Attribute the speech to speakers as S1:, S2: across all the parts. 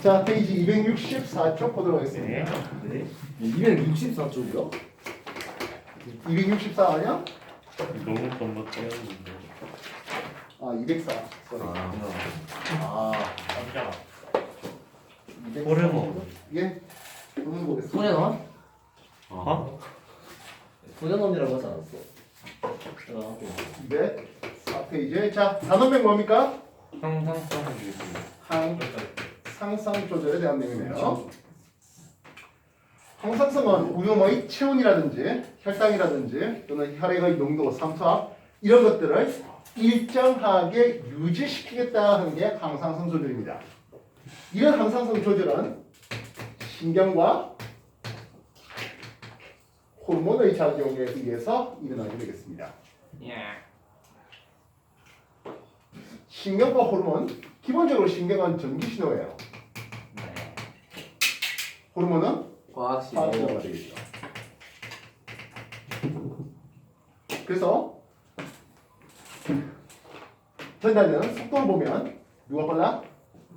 S1: 자, 페이지 264쪽 보도록 하겠습니다.
S2: 네.
S3: 264쪽이요?
S1: 264 아니야?
S2: 너무 덤벅대었는데.
S1: 아, 204. 쏘리.
S3: 아,
S2: 깜짝아.
S1: 204.
S2: 호르몬.
S1: 예. 한번 보겠습니다.
S3: 소년원?
S2: 어?
S3: 소년원이라고 하지 않았어? 제가
S1: 204페이지. 자, 단원명 뭡니까?
S2: 항상성 되겠습니다.
S1: 상상 조절에 대한 내용이네요. 항상성은 우리 몸의 체온이라든지 혈당이라든지 또는 혈액의 농도, 삼투압 이런 것들을 일정하게 유지시키겠다 하는 게 항상성 조절입니다. 이런 항상성 조절은 신경과 호르몬의 작용에 의해서 일어나게 되겠습니다. 신경과 호르몬, 기본적으로 신경은 전기 신호예요. 호르몬은 화학 신호가 되겠죠. 그래서 전달되는 속도를 보면 누가 빨라?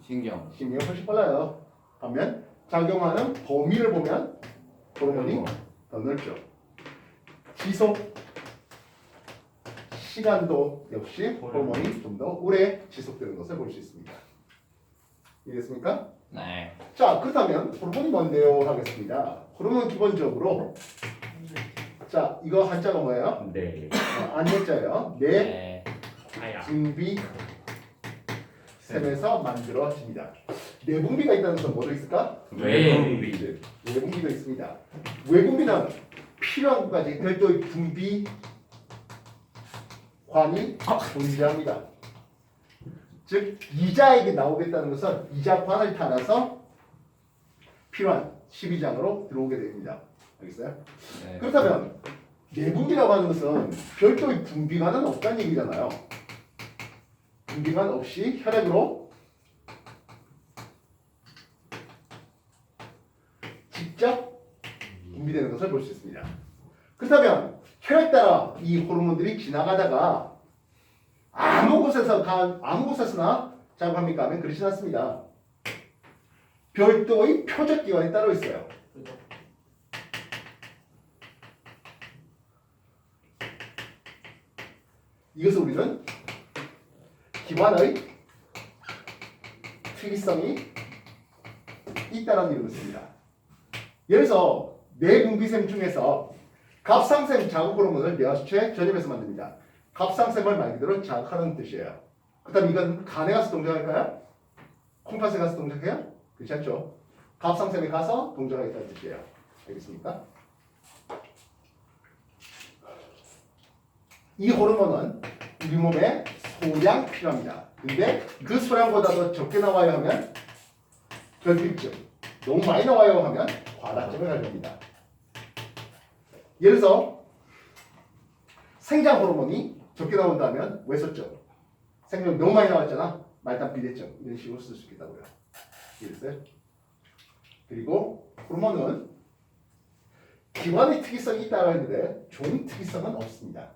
S1: 신경이 훨씬 빨라요. 반면 작용하는 범위를 보면 호르몬이 더 넓죠. 지속 시간도 역시 호르몬이 좀 더 오래 지속되는 것을 볼 수 있습니다. 이해됐습니까?
S3: 네.
S1: 자, 그렇다면 호르몬이 뭔데요? 하겠습니다. 호르몬은 기본적으로 자, 이거 한자가 뭐예요?
S2: 네.
S1: 안내자예요. 네
S3: 네.
S2: 아야.
S1: 분비 셈에서 만들어집니다. 내분비가 있다는 것은 뭐도 있을까?
S2: 외분비.
S1: 외분비도 있습니다. 외분비는 필요한 것까지 별도의 분비관이 존재합니다. 즉 이자에게 나오겠다는 것은 이자관을 타나서 필요한 12장으로 들어오게 됩니다. 알겠어요?
S3: 네.
S1: 그렇다면 내분비라고 하는 것은 별도의 분비관은 없다는 얘기잖아요. 분비관 없이 혈액으로 직접 분비되는 것을 볼 수 있습니다. 그렇다면 혈액 따라 이 호르몬들이 지나가다가 아무 곳에서나 작용합니까 하면 그렇지 않습니다. 별도의 표적 기관이 따로 있어요. 이것을 우리는 기관의 특이성이 있다는 이름을 씁니다. 예를 들어서 내분비샘 중에서 갑상샘 자극 호르몬을 뇌하수체 전엽에서 만듭니다. 갑상샘을 말 그대로 자극하는 뜻이에요. 그다음 이건 간에 가서 동작할까요? 콩팥에 가서 동작해요? 그렇지 않죠? 갑상샘에 가서 동작하겠다는 뜻이에요. 알겠습니까? 이 호르몬은 우리 몸에 소량 필요합니다. 근데 그 소량보다 더 적게 나와야 하면 결핍증, 너무 많이 나와요 하면 과다증을 가져옵니다. 예를 들어서 생장 호르몬이 적게 나온다면 외소증, 생장 너무 많이 나왔잖아, 말단 비대증 이런 식으로 쓸 수 있겠다고요. 이해됐어요? 그리고 호르몬은 기관의 특이성이 있다고 했는데 종 특이성은 없습니다.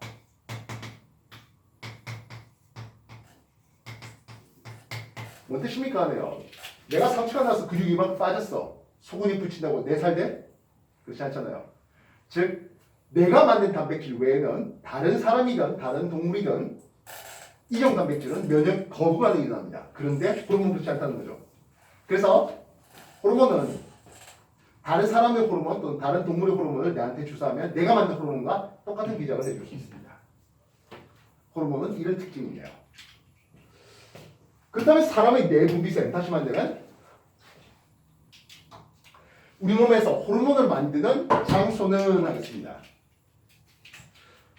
S1: 뭔 뜻입니까? 하네요. 내가 상처가 나서 근육이 막 빠졌어. 소근이 붙인다고 내 살돼? 그렇지 않잖아요. 즉 내가 만든 단백질 외에는 다른 사람이든 다른 동물이든 이종 단백질은 면역 거부 반응이 일어납니다. 그런데 호르몬은 그렇지 않다는 거죠. 그래서 호르몬은 다른 사람의 호르몬 또는 다른 동물의 호르몬을 내한테 주사하면 내가 만든 호르몬과 똑같은 기작을 해줄 수 있습니다. 호르몬은 이런 특징이에요. 그렇다면 사람의 내분비샘, 다시 말하면 우리 몸에서 호르몬을 만드는 장소는 하겠습니다.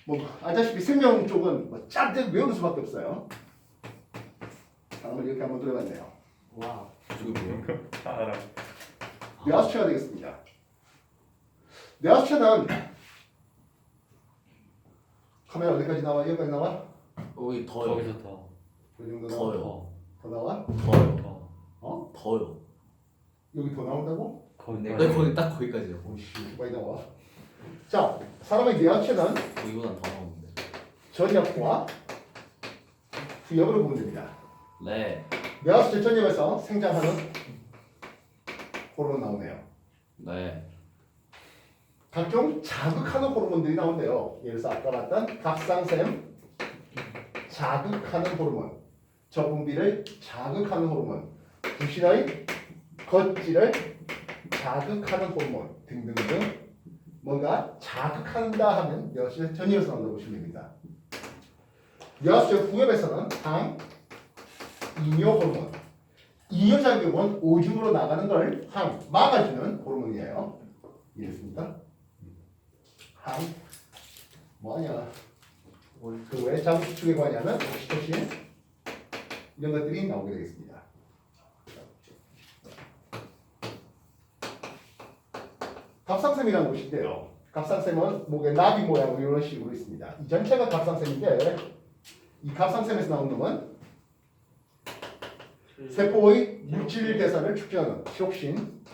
S1: 뭐 알다시피 생명 쪽은 뭐 짠 외우는 수밖에 없어요. 한번 이렇게 한번 들어봤네요.
S3: 와. 이거 뭐야?
S2: 알아.
S1: 뇌하수체가 되겠습니다. 뇌하수체는 카메라 어디까지 나와? 여기까지 나와?
S3: 여기 더요.
S2: 거기서 더.
S1: 그 정도 나와?
S3: 더요.
S1: 더 나와?
S3: 더요.
S2: 더.
S1: 어?
S3: 더요.
S1: 여기 더 나온다고?
S2: 거기
S3: 네, 거기 딱 거기까지요.
S1: 오씨 많이 나와. 자, 사람의 뇌하체는
S3: 이거보단 더 나오는데.
S1: 전엽과 후엽으로 보면 됩니다.
S3: 네.
S1: 뇌하수체 전엽에서 생장하는 호르몬 나오네요.
S3: 네.
S1: 각종 자극하는 호르몬들이 나온대요. 예를 들어서 아까 봤던 갑상샘 자극하는 호르몬, 저분비를 자극하는 호르몬, 부신의 겉질을 자극하는 호르몬 등등등 뭔가 자극한다 하면 여섯째 전이어서 나온다고 보시면 됩니다. 여섯째 후엽에서는 당, 이뇨 호르몬, 이뇨 작용은 오줌으로 나가는 걸 항, 막아주는 호르몬이에요. 이해했습니까? 항, 뭐하냐? 그 외에 장수축에 관여하는 옥시토신 이런 것들이 나오게 되겠습니다. 갑상샘이라는 곳인데요. 갑상샘은 목에 나비 모양으로 이런 식으로 있습니다. 이 전체가 갑상샘인데 이 갑상샘에서 나오는 놈은 세포의 물질 대사를 축적하는 티록신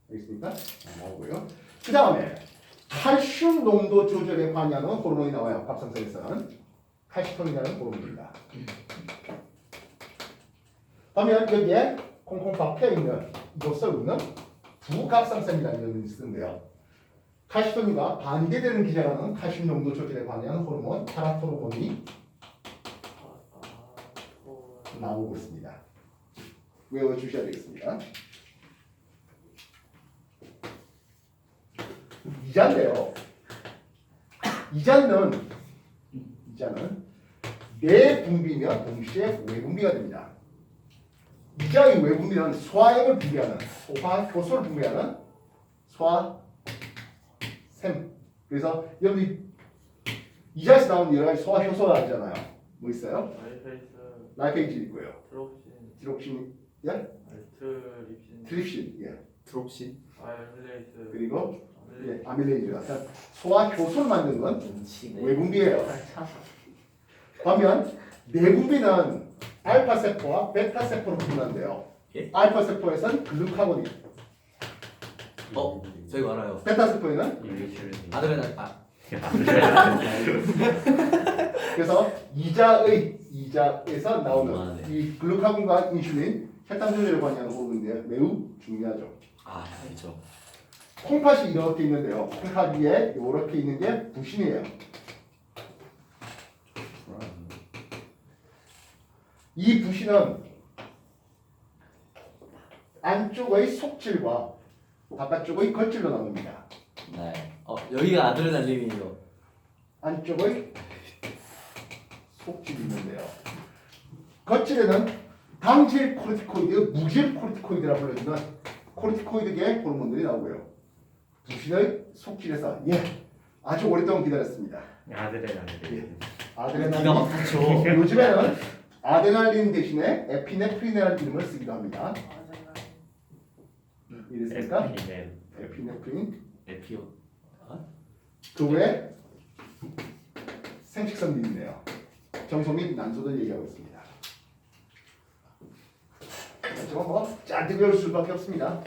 S1: 알겠습니까? 나오고요. 그 다음에 칼슘 농도 조절에 관여하는 호르몬이 나와요. 갑상선에서는 칼시톤이라는 호르몬입니다. 그러면 여기에 콩콩 박혀 있는 이곳을 우리는 부갑상선이라는 이름을 쓰는데요. 칼시톤과 반대되는 기제라는 칼슘 농도 조절에 관여하는 호르몬 파라토르몬이 나오고 있습니다. 외워주셔야 되겠습니다. 이자인데요. 이자는 내분비면 동시에 외분비가 됩니다. 이자의 외분비는 소화액을 분비하는 소화 효소를 분비하는 소화샘. 그래서 여기 이자에서 나오는 여러 가지 소화 효소가 있잖아요. 뭐 있어요? 라이페이즈 있고요. 디록신, 예? 트립신, 예.
S3: 트롭신.
S1: 그리고 예, 아밀레이즈 같은 소화 효소를 만드는 건
S3: 네.
S1: 외분비예요. 반면 내분비는 알파 세포와 베타 세포로 분류하는데요.
S3: 예?
S1: 알파 세포에서는 글루카곤이,
S3: 저희 알아요.
S1: 베타 세포에는
S3: 아드레날.
S1: 그래서 이자에서 나오는 이 글루카곤과 인슐린 혈당 조절에 관여하는 호르몬인데 매우 중요하죠.
S3: 알죠.
S1: 콩팥이 이렇게 있는데요. 콩팥 위에 이렇게 있는 게 부신이에요. 이 부신은 안쪽의 속질과 바깥쪽의 겉질로 나눕니다.
S3: 네. 여기가 아드레날린이요.
S1: 안쪽의 속질이 있는데요. 겉질에는 당질 코르티코이드, 무질 코르티코이드라 불려지는 코르티코이드계 호르몬들이 나오고요. 부신의 속질에서 아주 오랫동안 기다렸습니다.
S2: 아드레날린.
S1: 아드레날린.
S3: 기가 막히죠.
S1: 요즘에는 아드레날린 대신에 에피네프린이라는 이름을 쓰기도 합니다. 이랬습니까? 에피네프린.
S3: 에피오.
S1: 그 외에 생식선들이 있네요. 정소 및 난소들 얘기하고 있습니다. 저건 뭐 짠뜩 배울 수밖에 없습니다.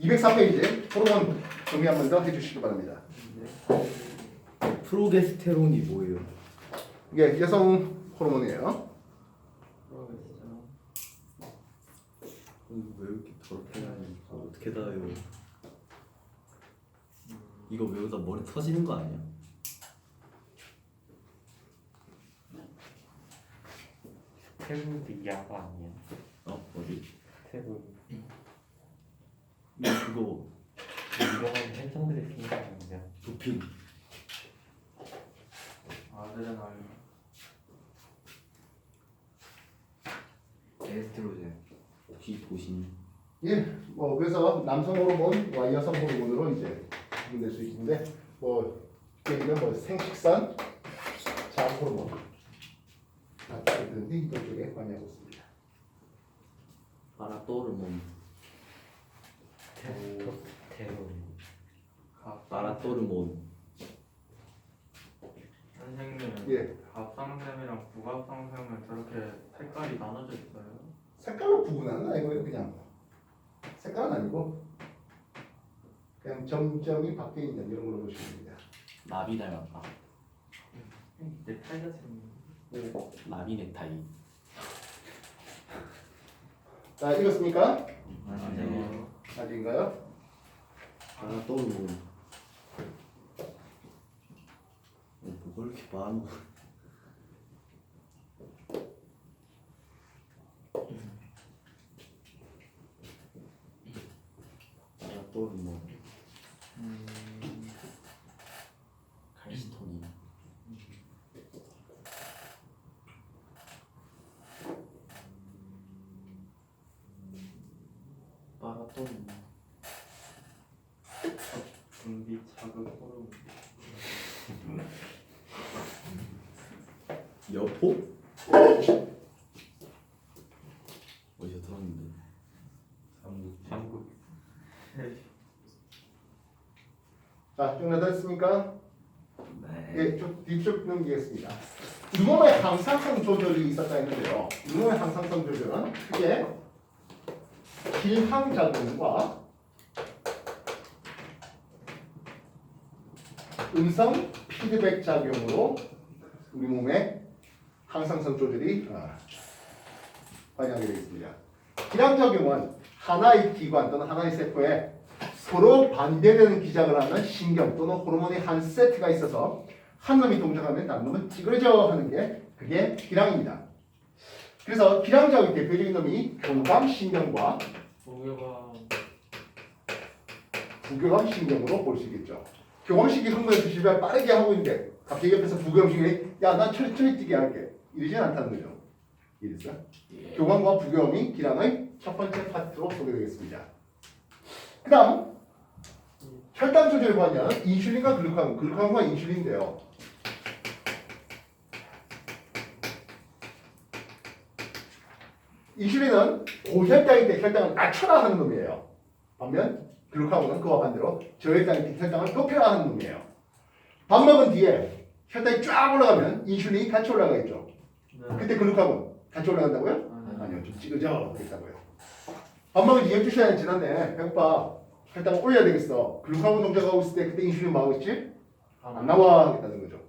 S1: 203페이지 호르몬 정리 한 번 더 해주시기 바랍니다.
S3: 프로게스테론이 뭐예요?
S1: 이게 여성 호르몬이에요.
S3: 왜 이렇게 더럽게 하니? 어떻게 다요? 이거 외우다 머리 터지는 거 아니야?
S2: 스테로이드 약어 아니야?
S3: 어디?
S2: 스테로이드.
S3: 그거
S2: 이거는 해성들이 생각하는데.
S3: 도핑. 에스트로겐. 오키토신.
S1: 예, 뭐 그래서 남성 호르몬과 여성 호르몬으로 이제 구분될 수 있는데 뭐 이게 뭐 생식선, 장 호르몬 등이 이쪽 쪽에 관여하고 있습니다.
S3: 파라토르몬.
S2: 테스토스테론.
S3: 파라토르몬.
S4: 선생님,
S1: 예,
S4: 갑상샘이랑 부갑상샘은 저렇게 색깔이 나눠져 있어요?
S1: 색깔로 구분하는 거 아니고요, 그냥 색깔은 아니고 그냥 점점이 바뀌어 있는 이런 걸로 보시면 됩니다.
S3: 나비 닮았다.
S4: 넥타이 같이 생긴
S3: 나비 넥타이.
S1: 자, 읽었습니까?
S3: 아니요.
S1: 아직인가요?
S3: 하나 떠오르고. 뭐가 이렇게 많어? 하나 떠오르고. 칼시톤이. 마라톤.
S4: 분비 자극 호르몬.
S3: 여포? 어디서 들었는데?
S2: 한국
S1: 자, 준비됐습니까?
S3: 네.
S1: 예, 좀 뒤쪽 넘기겠습니다. 잇몸의 항상성 조절이 있었다 했는데요. 잇몸의 항상성 조절은 크게 길항작용과 음성 피드백 작용으로 우리 몸의 항상성 조절이 발생하게 되어 있습니다. 길항작용은 하나의 기관 또는 하나의 세포에 서로 반대되는 기작을 하는 신경 또는 호르몬의 한 세트가 있어서 한 놈이 동작하면 다른 놈은 찌그러져 하는 게 그게 기량입니다. 그래서 기량작용의 대표적인 놈이 교감신경과
S4: 목요가
S1: 부교감신경으로 볼 수 있겠죠. 교감신경이 흥분해서 집에 빠르게 하고 있는데 갑자기 옆에서 부교감신경이 야, 난 천천히 뛰게 할게. 이러진 않다는 거죠. 이랬어요?
S3: 예.
S1: 교감과 부교감이 기량의 첫 번째 파트로 소개되겠습니다. 그 다음 혈당 조절을 관여하는 인슐린과 글루카곤, 글루카곤과 인슐린인데요. 인슐린은 고혈당일 때 혈당을 낮춰라 하는 놈이에요. 반면 글루카곤은 그와 반대로 저혈당일 때 혈당을 높여라 하는 놈이에요. 밥 먹은 뒤에 혈당이 쫙 올라가면 인슐린이 같이 올라가겠죠.
S4: 네.
S1: 그때 글루카곤 같이 올라간다고요?
S4: 아니,
S1: 아니요, 좀 찌그러져 보겠다고요. 밥 먹은 지 12시간이 지났네. 배고파. 혈당을 올려야 되겠어. 글루카곤 동작하고 있을 때 그때 인슐린 뭐 하고 있지? 안 나와 하겠다는 거죠.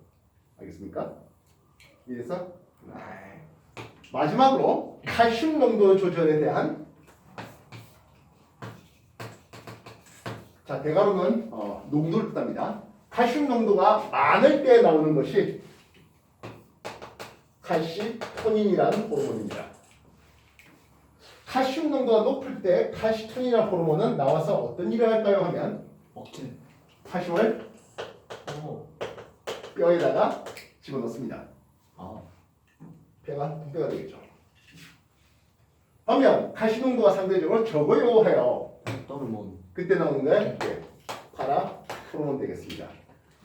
S1: 알겠습니까? 이해했어? 마지막으로 칼슘 농도 조절에 대한 자 대가로는 농도를 뜻합니다. 칼슘 농도가 많을 때 나오는 것이 칼시토닌이라는 호르몬입니다. 칼슘 농도가 높을 때 칼시토닌이라는 호르몬은 나와서 어떤 일을 할까요 하면
S3: 억제.
S1: 칼슘을 뼈에다가 집어넣습니다.
S3: 아.
S1: 뼈가 붕대가 되겠죠. 반면 칼슘 농도가 상대적으로 적어요 해요.
S3: 떠오르면.
S1: 그때 나오는 게 파라 호르몬 되겠습니다.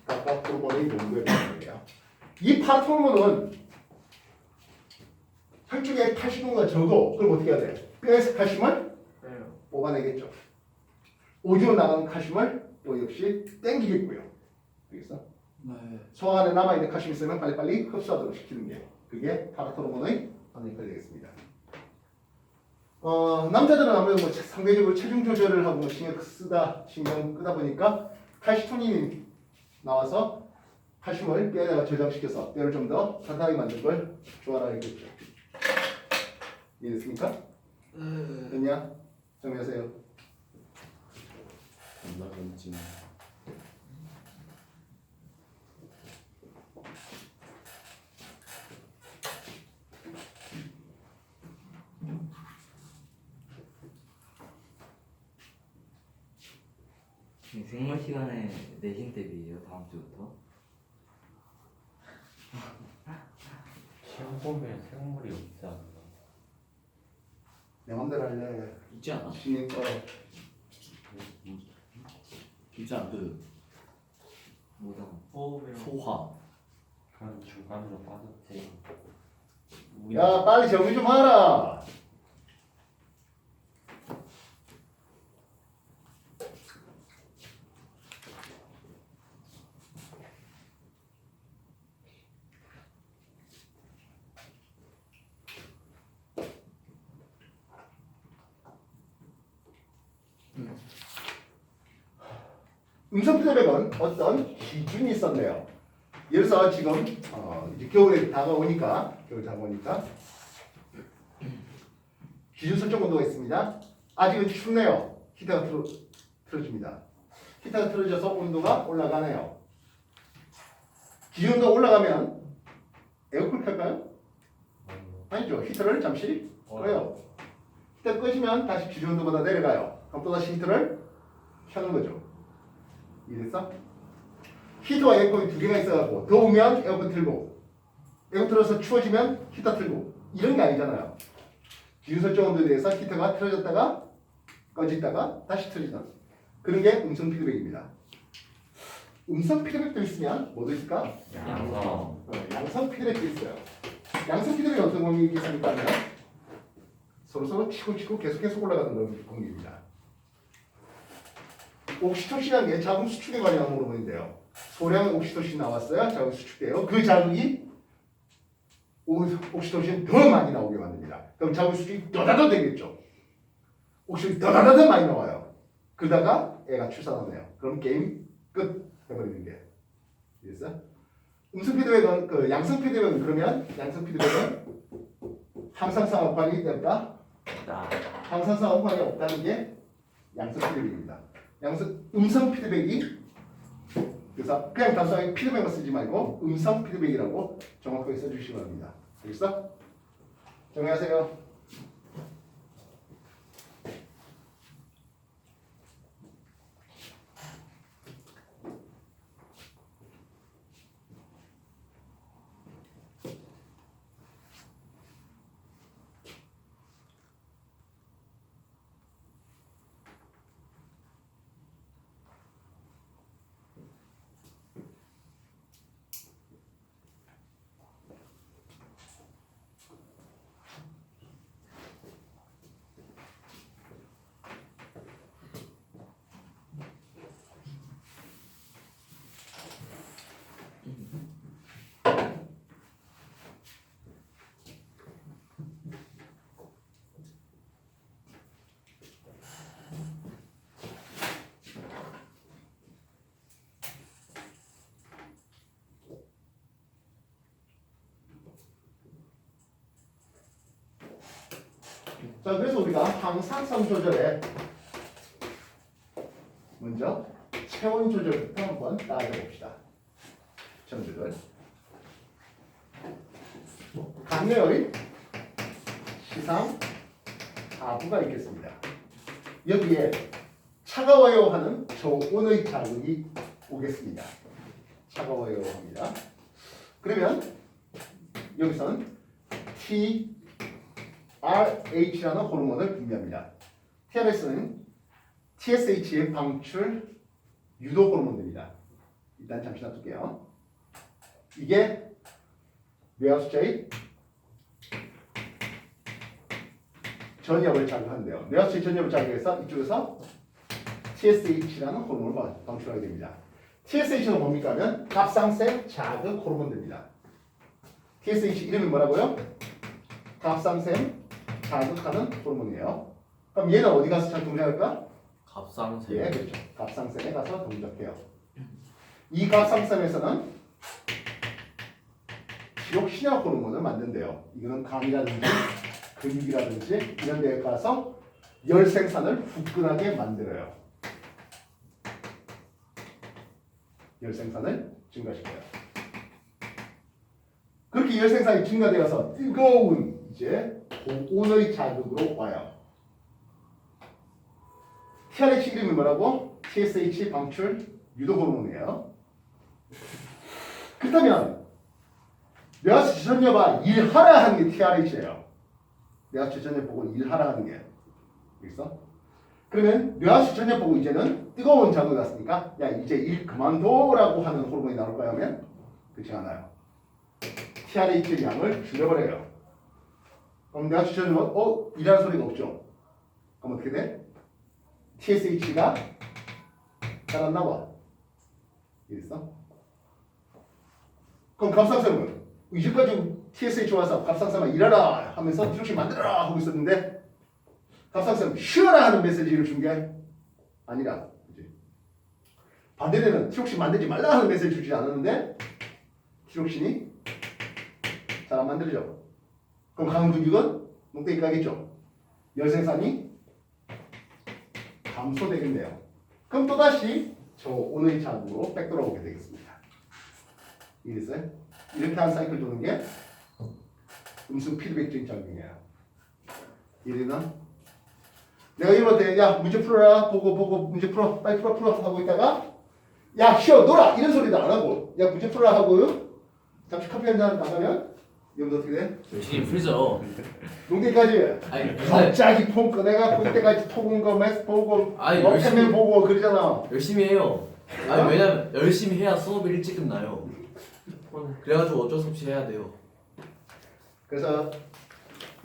S1: 아까 호르몬의 농도에 대한 거예요. 이 파라 호르몬은 혈중에 칼슘 농도가 적어. 그럼 어떻게 해야 돼? 뼈에서 칼슘을
S4: 빼요.
S1: 뽑아내겠죠. 오줌으로 나가는 칼슘을 또 역시 땡기겠고요. 알겠어?
S3: 네.
S1: 소화 안에 남아있는 칼슘이 있으면 빨리빨리 흡수하도록 시키는 게 그게 파라토르몬의 역할이 되겠습니다. 남자들은 아무래도 뭐 상대적으로 체중 조절을 하고 신경 끄다 보니까 칼시토닌이 나와서 칼슘을 뼈에다가 저장시켜서 뼈를 좀 더 탄탄하게 만든 걸 좋아하겠죠. 이해됐습니까? 됐냐? 정리하세요.
S3: 겁나 건진.
S5: 생물 시간에 내신 대비예요 다음 주부터?
S2: 시험 보면 생물이 없지 않나?
S1: 내 맘대로 할래.
S3: 있지 않아?
S1: 신인 거
S3: 있지 않아? 그
S5: 뭐다?
S4: 호흡이랑
S3: 소화.
S2: 그런 중간으로 빠졌지.
S1: 야 빨리 정리 좀 하라. 음성 피드백은 어떤 기준이 있었네요. 예를 들어서 지금 이제 겨울에 다가오니까 기준 설정 온도가 있습니다. 아직은 춥네요. 히터가 틀어집니다. 히터가 틀어져서 온도가 올라가네요. 기온도 올라가면 에어컨 켤까요? 아니죠. 히터를 잠시 꺼요. 히터 꺼지면 다시 기온도보다 내려가요. 그럼 또다시 히터를 켜는 거죠. 이해됐어? 히터와 에어컨이 두 개가 있어갖고 더우면 에어컨 틀고 에어컨 틀어서 추워지면 히터 틀고 이런 게 아니잖아요. 기준 설정 온도에 대해서 히터가 틀어졌다가 꺼지다가 다시 틀어지는 그런 게 음성 피드백입니다. 음성 피드백도 있으면 뭐도 있을까?
S2: 양성.
S1: 양성 피드백도 있어요. 양성 피드백이 어떤 공격이 있습니까? 서로 치고 계속 올라가는 그런 공격입니다. 옥시토신이라는 게 자궁 수축에 관련한 호르몬인데요. 소량 옥시토신 나왔어요. 자궁 수축돼요. 그 자극이 옥시토신 더 많이 나오게 만듭니다. 그럼 자궁 수축이 더다더 되겠죠. 옥시토신이 더다더 많이 나와요. 그러다가 애가 출산하네요. 그럼 게임 끝 해버리는 게 됐어? 음성 피드백은 그 양성 피드백은 그러면 양성 피드백은 항상성 합판이 없다. 항상성 합판이 없다는 게 양성 피드백입니다. 음성 피드백이 그래서 그냥 단순하게 피드백만 쓰지 말고 음성 피드백이라고 정확하게 써주시기 바랍니다. 알겠어? 정리하세요. 자, 그래서 우리가 항상성 조절에 먼저 체온 조절부터 한번 따져 봅시다. 체온 조절. 강렬의 시상 하부가 있겠습니다. 여기에 차가워요 하는 저온의 자극이 오겠습니다. 차가워요 합니다. 그러면 여기서는 TRH라는 호르몬을 분비합니다. TRH는 TSH의 방출 유도 호르몬입니다. 일단 잠시 놔둘게요. 이게 뇌하수체의 전엽을 자극하는데요. 뇌하수체의 전엽을 자극해서 이쪽에서 TSH라는 호르몬을 방출하게 됩니다. TSH는 뭡니까 하면 갑상샘 자극 호르몬입니다. TSH 이름이 뭐라고요? 갑상샘 자극하는 호르몬이에요. 그럼 얘는 어디 가서 잘 동작할까?
S3: 갑상샘.
S1: 예, 그렇죠. 갑상샘에 가서 동작해요. 이 갑상샘에서는 티록시나 호르몬을 만든대요. 이거는 간이라든지 근육이라든지 이런 데에 가서 열 생산을 후끈하게 만들어요. 열 생산을 증가시켜요. 그렇게 열 생산이 증가되어서 뜨거운 이제 고온의 자극으로 와요. TRH 이름이 뭐라고? TSH 방출 유도 호르몬이에요. 그렇다면 뇌하수 전엽아 일하라 하는 게 TRH예요. 뇌하수 전엽 보고 일하라 하는 게 있어? 그러면 뇌하수 전엽 보고 이제는 뜨거운 자극이 왔으니까 야 이제 일 그만둬라고 하는 호르몬이 나올까요? 하면 그렇지 않아요. TRH의 양을 줄여버려요. 그럼 뇌하수 전엽은 일하는 소리가 없죠. 그럼 어떻게 돼? TSH가 잘 안 나와. 이랬어? 그럼 갑상샘은 이제까지 TSH 와서 갑상샘아 일하라 하면서 티록신 만들어라 하고 있었는데 갑상샘 쉬어라 하는 메시지를 준 게 아니라 그치? 반대되는 티록신 만들지 말라 하는 메시지를 주지 않았는데 티록신이 잘 안 만들어져. 그럼 간 근육은 뭉땡이 까겠죠. 열 생산이 감소되겠네요. 그럼 또다시 저 오의 자극으로 백 돌아오게 되겠습니다. 이해됐어요? 이렇게 한 사이클 도는 게 음성 피드백적인 작용이에요. 이해되나? 내가 이모한테 야 문제 풀어라 보고 문제 풀어 빨리 풀어 하고 있다가 야 쉬어 놀아 이런 소리도 안 하고 야 문제 풀어라 하고 잠시 커피 한잔 나가면 여러분 어떻게 돼?
S3: 열심히 풀죠.
S1: 농대까지
S3: 아니
S1: 갑자기 폰 꺼내갖고 이때까지 토군 거 매스 보고
S3: 아니,
S1: 뭐
S3: 열심히-
S1: 펜맨 보고 그러잖아.
S3: 열심히 해요. 아니 왜냐면 열심히 해야 수업이 일찍 끝나요. 그래가지고 어쩔 수 없이 해야 돼요.
S1: 그래서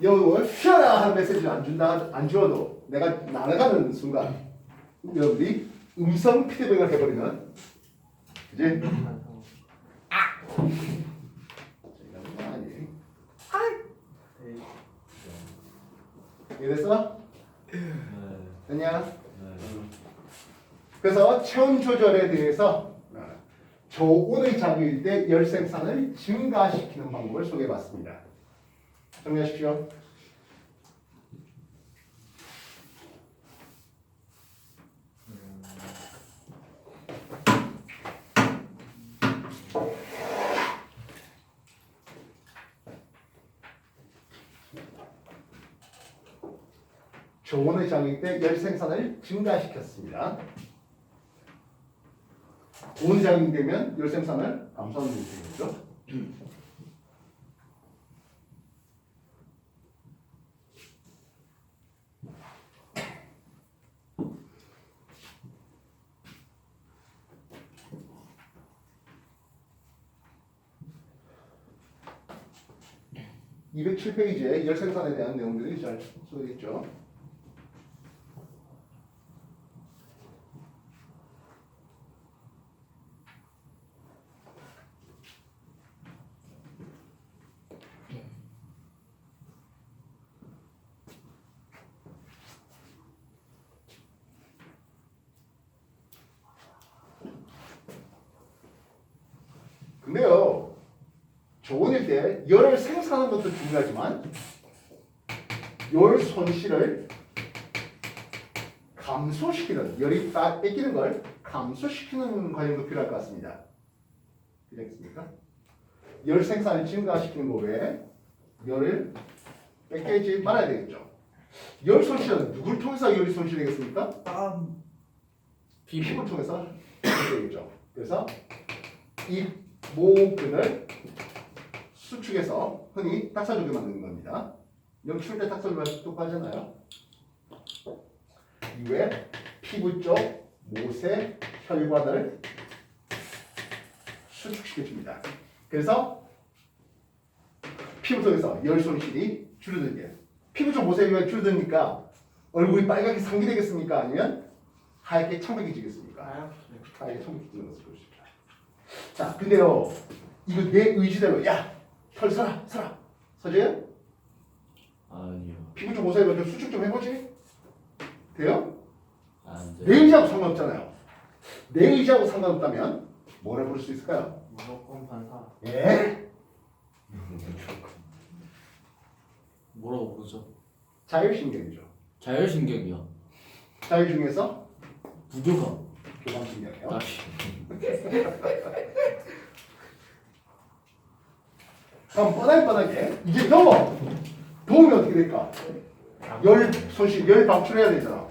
S1: 여러분 쉬어라 하는 메시지를 안 주어도 내가 날아가는 순간 여러분이 음성 피드백을 해버리면 이제 이해됐어?
S2: 네.
S1: 됐냐?
S2: 네.
S1: 그래서 체온 조절에 대해서 저온의 자극일 때 열 생산을 증가시키는 방법을 소개해봤습니다. 정리하십시오. 저온의 자극일 때 열 생산을 증가시켰습니다. 고온 자극이 되면 열 생산을 감소하는 되겠죠. (207페이지에) 열 생산에 대한 내용들이 잘 소개되어 있죠. 근데요, 저온일 때 열을 생산하는 것도 중요하지만 열 손실을 감소시키는, 열이 뺏기는 걸 감소시키는 과정도 필요할 것 같습니다. 이해됐습니까? 열 생산을 증가시키는 거 외에 열을 뺏기지 말아야 되겠죠. 열 손실은 누구를 통해서 열이 손실되겠습니까? 피부를 통해서 되겠죠. 그래서 이 모근을 수축해서 흔히 탁사족에 만드는 겁니다. 영출 때 탁사족도 하잖아요. 이후에 피부 쪽 모세 혈관을 수축시켜줍니다. 그래서 피부 속에서 열 손실이 줄어들게. 피부 쪽 모세 혈관이 줄어드니까 얼굴이 빨갛게 상기되겠습니까? 아니면 하얗게 청백해지겠습니까? 하얗게 청백해지는 것을 볼 수 있다. 자, 근데요, 이거 내 의지대로 털 서라 서재요?
S3: 아니요.
S1: 피부 좀 모세혈관 좀 수축 좀 해보지? 돼요?
S3: 안
S1: 내
S3: 돼.
S1: 의지하고 상관없잖아요. 내 의지하고 상관없다면 뭐라 부를 수 있을까요?
S4: 무조건 반사.
S1: 예?
S3: 뭐라고 부르죠?
S1: 자율신경이죠.
S3: 자율신경이요.
S1: 자율 중에서
S3: 부교감.
S1: 교감신경이에요.
S3: 아,
S1: 그럼 뻔하게 이제 더워. 더우면 어떻게 될까? 열 손실, 열 방출해야 되잖아.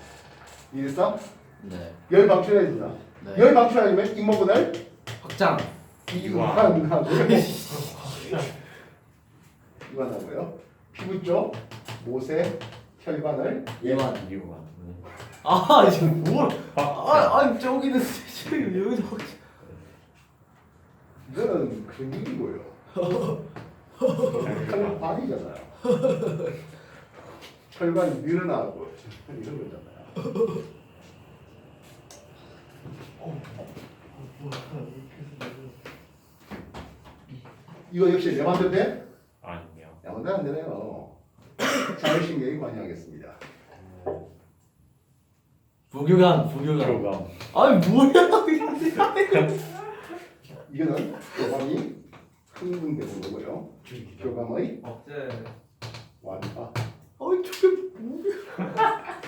S1: 이해했어?
S3: 네.
S1: 열 방출해야 되잖아.
S3: 네.
S1: 열 방출하려면 잇몸근을
S3: 확장.
S1: 이완하고요. 이완하고요. 피부 쪽 모세 혈관을
S3: 이완.
S2: 이유가 네.
S3: 아 이제 뭘? 아니 저기는 지금 여기서 확장.
S1: 이거는 근육이고요. 혈관 반이잖아요. 혈관이 늘어나고 이런 거잖아요. 이거 역시 내 맘대로 돼?
S2: 아니요.
S1: 야, 오늘 안 되네요. 자율신경이 관여하겠습니다.
S3: 부교감.
S2: 교감.
S3: 아니 뭐야?
S1: 이거는 교감이 흥분되는 거고요. 교감의
S4: 어째
S3: 아니
S1: 완화.
S3: 저게 뭐야?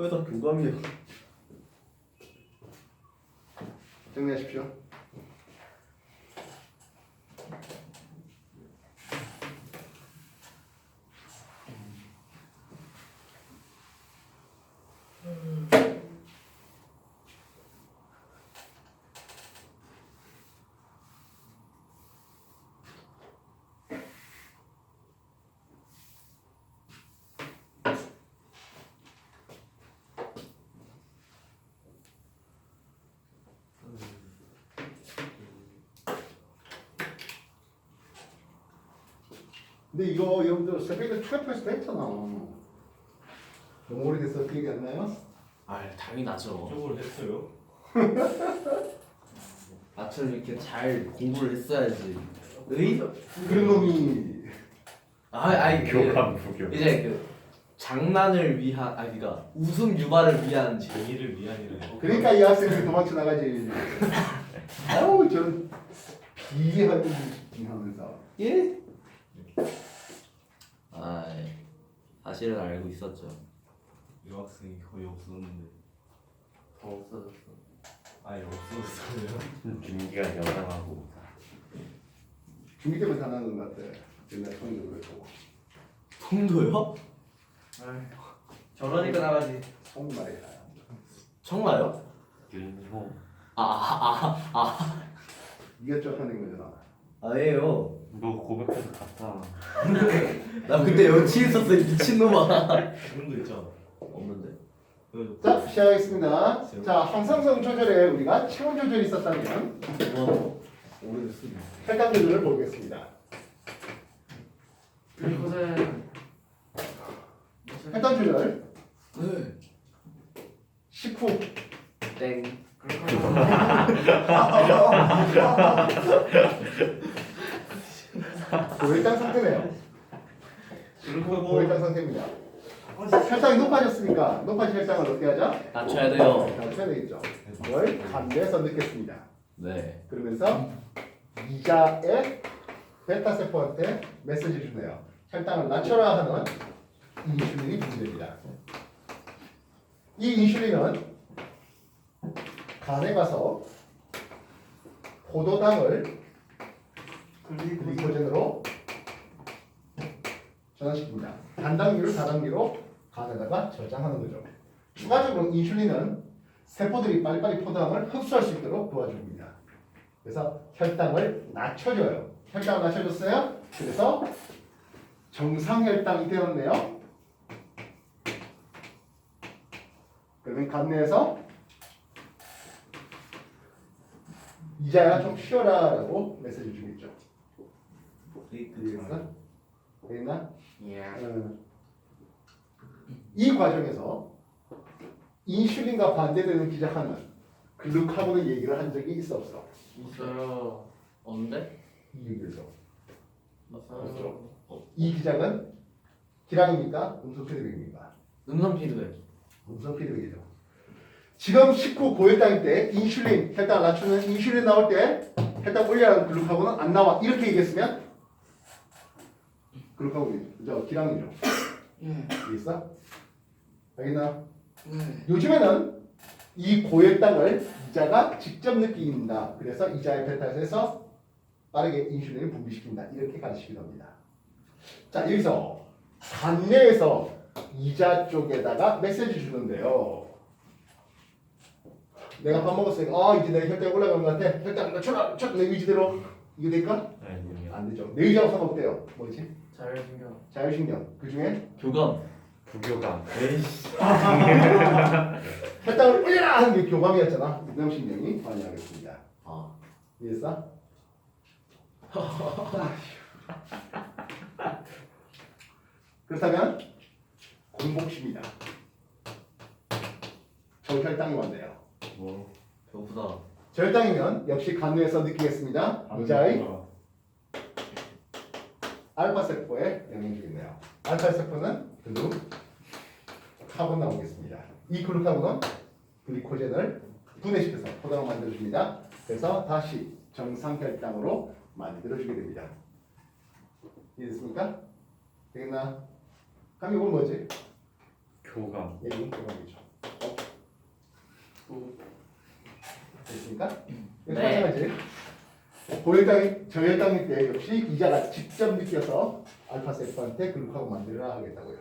S3: 왜다 교감이야?
S1: 정리하십시오. 근데 이거 여러분들 새벽에 투표에서도 했잖아. 너무 오래돼서 기억이 안 나요?
S3: 아 당연히 나죠.
S2: 저걸 했어요?
S3: 나처럼 이렇게 잘 공부를 했어야지. 의?
S1: 그런 놈이
S3: 아니
S2: 교감 부교.
S3: 이제 그 장난을 위한 그러니까 웃음 유발을 위한
S2: 재미를 위한이래.
S1: 그러니까 이 학생들이 도망쳐 나가지. 아우 저는 비하는 하면서
S3: 예? 아 사실은 알고 있었죠.
S5: 유학생이 거의 없었는데.
S3: 더 없어졌어.
S5: 아예 없었어요.
S2: 김기가 여당하고.
S1: 중기 때문에 다 나는 것 같아. 옛날 성적으로 그랬고
S3: 통도요?
S4: 저러니까 나가지.
S1: 성 말이야.
S3: 정말요?
S2: 윤호.
S1: 이것저것 하는 거잖아.
S3: 아예요.
S2: 너 고백해서 갔다.
S3: 나 그때 여친 있었어 이 미친놈아.
S5: 그런 거 있잖아.
S3: 없는데.
S1: 자 시작하겠습니다. 자 항상성 조절에 우리가 체온 조절이 있었다면
S3: 오래됐어.
S1: 혈당 조절을 보겠습니다.
S4: 글루코젠.
S1: 혈당 조절
S3: 네.
S1: 식후
S3: 땡.
S1: 고혈당 상태네요. 고혈당 상태입니다. 혈당이 높아졌으니까 높아진 혈당을 어떻게 하죠?
S3: 낮춰야 돼요.
S1: 낮춰야 되겠죠. 그걸 간내에서 넣겠습니다.
S3: 네.
S1: 그러면서 이자의 베타 세포한테 메시지 주네요. 혈당을 낮춰라 하는 인슐린이 분비됩니다. 이 인슐린은 간에 가서 포도당을 글리코젠으로 전환시킵니다. 단당류를 다당류로 간에다가 저장하는 거죠. 추가적으로 인슐린은 세포들이 빨리빨리 포도당을 흡수할 수 있도록 도와줍니다. 그래서 혈당을 낮춰줘요. 혈당을 낮춰줬어요. 그래서 정상 혈당이 되었네요. 그러면 간내에서 이자야 좀 쉬어라라고 메시지 주겠죠. 이해했어? 됐나? 이 과정에서 인슐린과 반대되는 기작하는 글루카곤의 얘기를 한 적이 있어 없어?
S4: 있어요.
S3: 없는데?
S1: 이 얘기에서
S4: 있어요.
S1: 이 기작은 기량입니까? 음성 피드백입니까?
S3: 음성 피드백.
S1: 음성 피드백이죠. 지금 식후 고혈당일 때 인슐린 혈당 낮추는 인슐린 나올 때 혈당 올려라는 글루카곤은 안 나와 이렇게 얘기했으면 글루카곤이죠. 저 기량이죠. 알겠어? 알겠나? 요즘에는 이 고혈당을 이자가 직접 느낀다. 그래서 이자의 베타에서 빠르게 인슐린을 분비시킨다. 이렇게 가르치기도 합니다. 자 여기서 간내에서 이자 쪽에다가 메시지 주는데요. 내가 밥 먹었으니까 이제 내 혈당이 올라가는 것 같아. 혈당 낮춰라. 내 의지대로 이게 될까?
S2: 아니요.
S1: 안 되죠. 내 의지하고 상관없대요. 뭐지?
S4: 자율신경.
S1: 자율신경. 그 중에
S3: 교감.
S2: 부교감.
S3: 에이씨.
S1: 혈당을 올려라 하는 게 교감이었잖아. 운명신경이 관여하겠습니다.
S3: 아.
S1: 이해했어? 그렇다면 공복입니다. 저혈당이 왔네요.
S2: 뭐?
S3: 배고프다.
S1: 저혈당이면 역시 간뇌에서 느끼겠습니다. 이자의 알파 세포에 영향 주겠네요. 알파 세포는 글루카곤 나오겠습니다. 이 글루카곤은 글리코젠을 분해시켜서 포도당을 만들어줍니다. 그래서 다시 정상 혈당으로 만들어주게 됩니다. 이해됐습니까? 되겠나? 그럼 이건 뭐지?
S2: 교감.
S1: 이건 교감이죠. 됐습니까?
S3: 네.
S1: 마찬가지. 고혈당, 저혈당일 때 역시 이자가 직접 느껴서 알파세프한테 글루카고 만들어라 하겠다고요.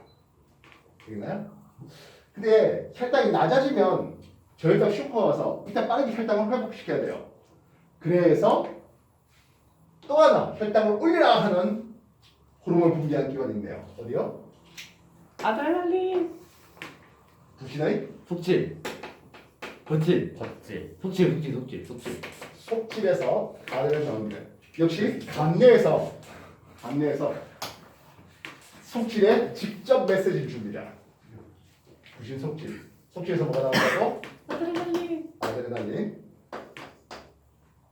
S1: 되겠나요? 근데 혈당이 낮아지면 저혈당 슈퍼 와서 일단 빠르게 혈당을 회복시켜야 돼요. 그래서 또 하나 혈당을 올리라 하는 호르몬 분비하는 기관이 있네요. 어디요?
S3: 아드레날린.
S1: 부신의
S3: 속질. 거칠.
S2: 겉질.
S3: 속질.
S1: 속질에서 아드레날린 나옵니다. 역시 감내에서 속질에 직접 메시지를 줍니다. 부신 속질에서 뭐가 나온다고? 아드레날린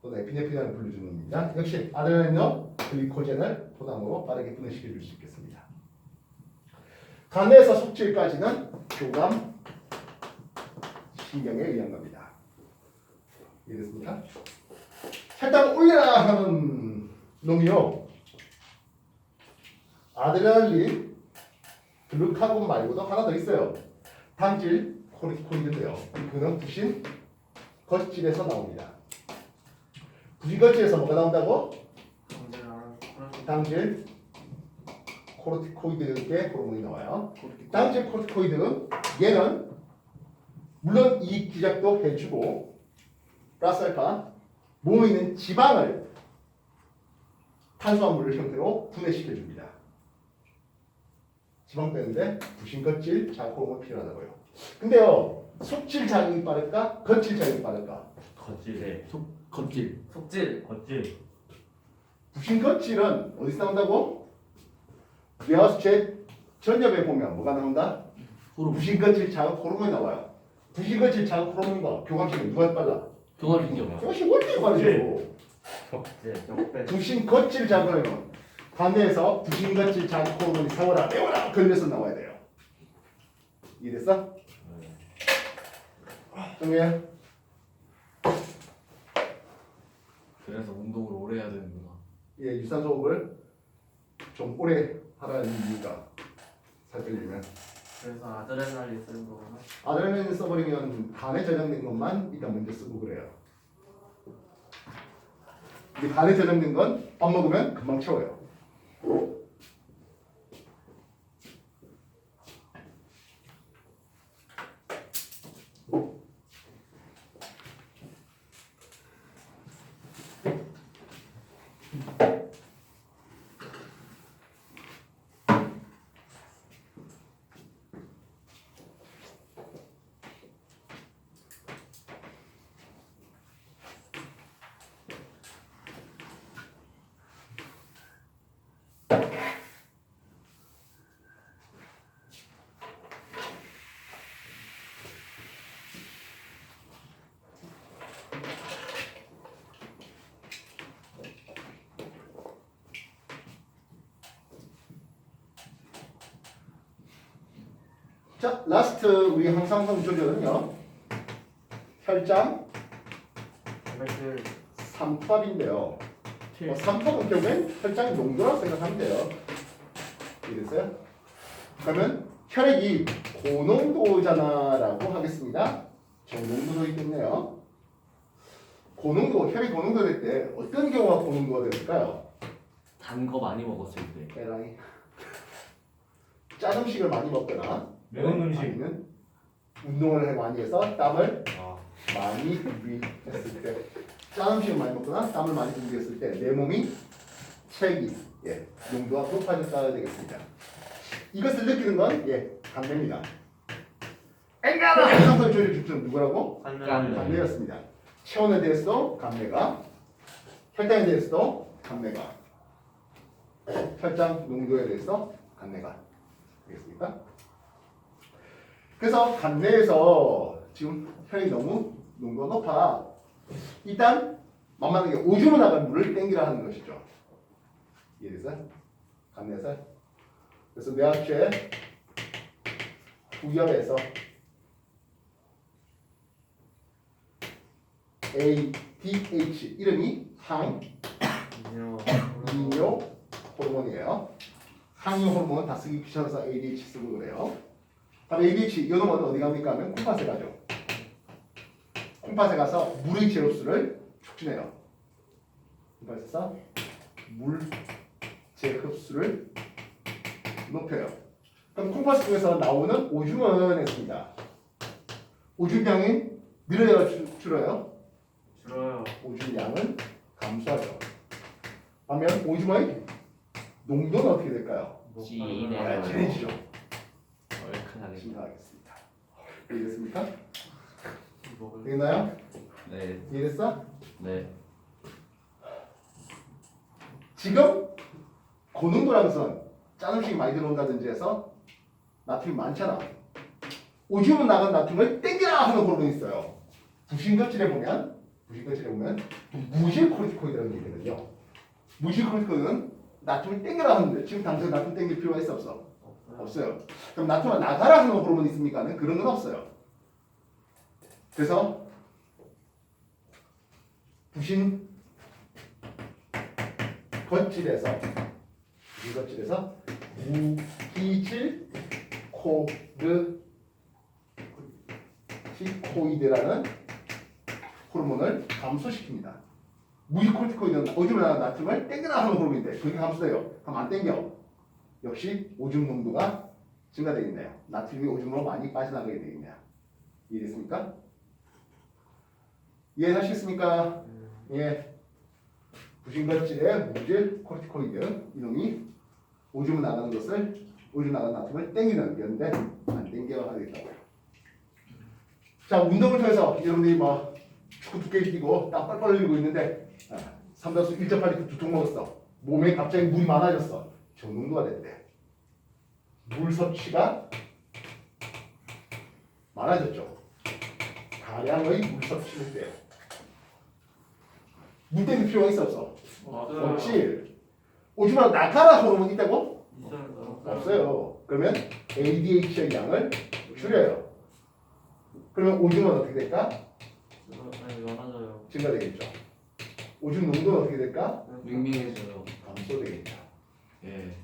S1: 또는 에피네프린을 분류주는 겁니다. 역시 아드레날린은 글리코젠을 포당으로 빠르게 분해시켜 줄 수 있겠습니다. 간내에서 속질까지는 교감 신경에 의한 겁니다. 이해됐습니까? 혈당 올려라 하는 놈이요. 아드레날린, 글루카곤 말고도 하나 더 있어요. 당질, 코르티코이드인데요. 그는 부신 겉질에서 나옵니다. 부신 겉질에서 뭐가 나온다고? 당질, 코르티코이드의 호르몬이 나와요. 당질 코르티코이드, 얘는 물론 이 기작도 해주고 플러스 알파 몸에 있는 지방을 탄수화물 형태로 분해시켜줍니다. 지방 빼는데 부신겉질 자극 호르몬 필요하다고요. 근데요, 속질 자극이 빠를까? 겉질 자극이 빠를까?
S2: 겉질에.
S3: 겉질.
S2: 겉질.
S1: 부신겉질은 어디서 나온다고? 뇌하수체 전엽에 보면 뭐가 나온다? 부신겉질 자극 호르몬이 나와요. 부신겉질 자극 호르몬과 교감신경 누가 빨라?
S3: 교감신경.
S1: 이것이 원리가 빠르죠.
S2: 적질.
S1: 부신겉질 자극은 간내에서 부신겉질 자극 호르몬이 세워라 매워라 걸려서 나와야 돼요. 이해됐어? 정리해.
S3: 그래서 운동을 오래 해야 되는구나.
S1: 예, 유산소 호흡을 좀 오래 하라는 이유가 살 빼려면
S4: 그래서 아드레날린 쓰는 거구나.
S1: 아드레날린 써버리면 간에 저장된 것만 일단 먼저 쓰고 그래요. 근데 간에 저장된 건 밥 먹으면 금방 채워요. 자, 라스트 우리 항상성 조절은요. 혈장
S4: 단백질
S1: 3탑인데요. 3탑은 결국엔 혈장 농도라고 생각하면 돼요. 이해됐어요? 그러면 혈액이 고농도잖아라고 하겠습니다. 저농도도 있겠네요. 고농도, 혈액 고농도 될 때 어떤 경우가 고농도가 될까요?
S3: 단 거 많이 먹었을 때.
S1: 에라이. 짠 음식을 많이 먹거나
S2: 매운 음식.
S1: 아니면 운동을 많이 해서 땀을
S2: 아.
S1: 많이 분비했을 때, 짠 음식을 많이 먹거나 땀을 많이 분비했을 때 내 몸이 체액이 농도가 높아졌다 되겠습니다. 이것을 느끼는 건 감내입니다. 항상성 조절 주체는 누구라고?
S3: 네.
S1: 감내였습니다. 체온에 대해서도 감내가, 혈당에 대해서도 감내가, 혈장 농도에 대해서 감내가 되겠습니까? 그래서 간내에서 지금 혈이 너무 농도가 높아. 일단 만만하게 오줌을 나간 물을 땡기라 하는 것이죠. 이해됐어요? 간내에서. 그래서 뇌하수체 부엽에서 ADH 이름이 항이뇨 호르몬이에요. 항이 호르몬 다 쓰기 귀찮아서 ADH 쓰고 그래요. 다음 ADH 이놈은 어디 갑니까 하면 콩팥에 가죠. 콩팥에 가서 물의 재흡수를 촉진해요. 콩팥에서 물 재흡수를 높여요. 그럼 콩팥 속에서 나오는 오줌은 했습니다. 오줌량이 늘어요, 줄어요?
S4: 줄어요.
S1: 오줌량은 감소하죠. 반면 오줌의 농도는 어떻게 될까요?
S5: 진해요.
S1: 진해지죠.
S3: 얼큰하게.
S1: 진행하겠습니다. 이해됐습니까?
S4: 먹을
S1: 되겠나요?
S2: 네.
S1: 이해됐어?
S2: 네.
S1: 지금 고농도라는 것은 짠 음식이 많이 들어온다든지 해서 나트륨이 많잖아. 오줌은 나간 나트륨을 땡겨라 하는 호르몬이 있어요. 부신거질에 보면 무질코르티코이드라는 게 있거든요. 무질코르티코이드는 나트륨을 땡겨라 하는데 지금 당장 나트륨 땡길 필요가 있어 없어? 없어요. 그럼 나트륨을 나가라 하는 호르몬이 있습니까? 그런 건 없어요. 그래서 부신 겉질에서 무기질 코르티코이드라는 호르몬을 감소시킵니다. 무기코르티코이드는 오줌에 나간 나트륨을 땡겨라 하는 호르몬인데 그게 감소돼요. 그럼 안 땡겨. 역시 오줌 농도가 증가되겠네요. 나트륨이 오줌으로 많이 빠져나가게 되겠네요. 이해됐습니까? 이해하시겠습니까? 예. 부신거질의 무질 코르티코이드 이놈이 오줌 나가는 나트륨을 땡기는 건데 안 땡겨 하겠다고요. 자, 운동을 통해서 여러분들이 뭐 축구 두께 뛰고 땀 뻘뻘 흘리고 있는데 삼다수 1.8리터 두 통 먹었어. 몸에 갑자기 물이 많아졌어. 저농도가 됐대. 물 섭취가 많아졌죠. 다량의 물 섭취를 돼요. 물 땡길 필요가 있어 없어?
S4: 맞아요.
S1: 없지. 오줌마다 나가라 호르몬이 있다고?
S4: 있어요.
S1: 없어요. 그러면 ADH의 양을 줄여요. 그러면 오줌은 어떻게 될까?
S4: 아니 많아져요.
S1: 증가되겠죠. 오줌 농도는 어떻게 될까?
S3: 밍밍해져요.
S1: 감소되겠죠.
S3: 예.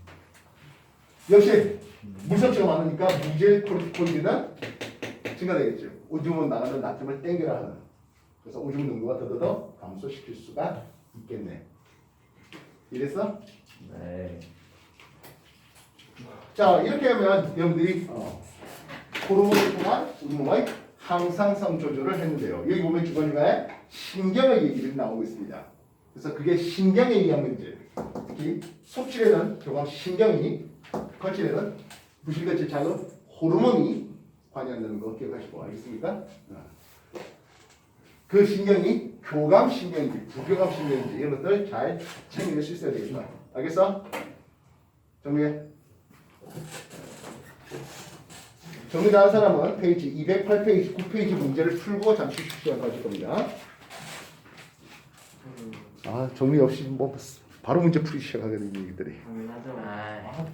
S1: 역시 물 섭취가 많으니까 무질 코르티코이드는 증가되겠죠. 오줌은 나가는 나트륨을 땡겨라 하는. 그래서 오줌 농도가 더더더 감소시킬 수가 있겠네. 이랬어?
S2: 네.
S1: 자, 이렇게 하면 여러분들이 호르몬을 통한 우리 몸의 항상성 조절을 했는데요. 여기 보면 중간중간에 신경의 얘기들이 나오고 있습니다. 그래서 그게 신경에 의한 문제. 특히 속질에는 교감 신경이, 거칠에는 부실거칠 작은 호르몬이 관여한다는 거 기억하시고 알겠습니까? 그 신경이 교감 신경인지 부교감 신경인지 이런 것들 잘 챙길 수 있어야 되겠다. 알겠어? 정리해. 정리 다한 사람은 페이지 208페이지, 9페이지 문제를 풀고 잠시 휴식 시간 가질 겁니다. 정리 없이 뭐 바로 문제 풀기 시작하게 되는 얘기들이.
S4: 당연하죠.
S5: 아,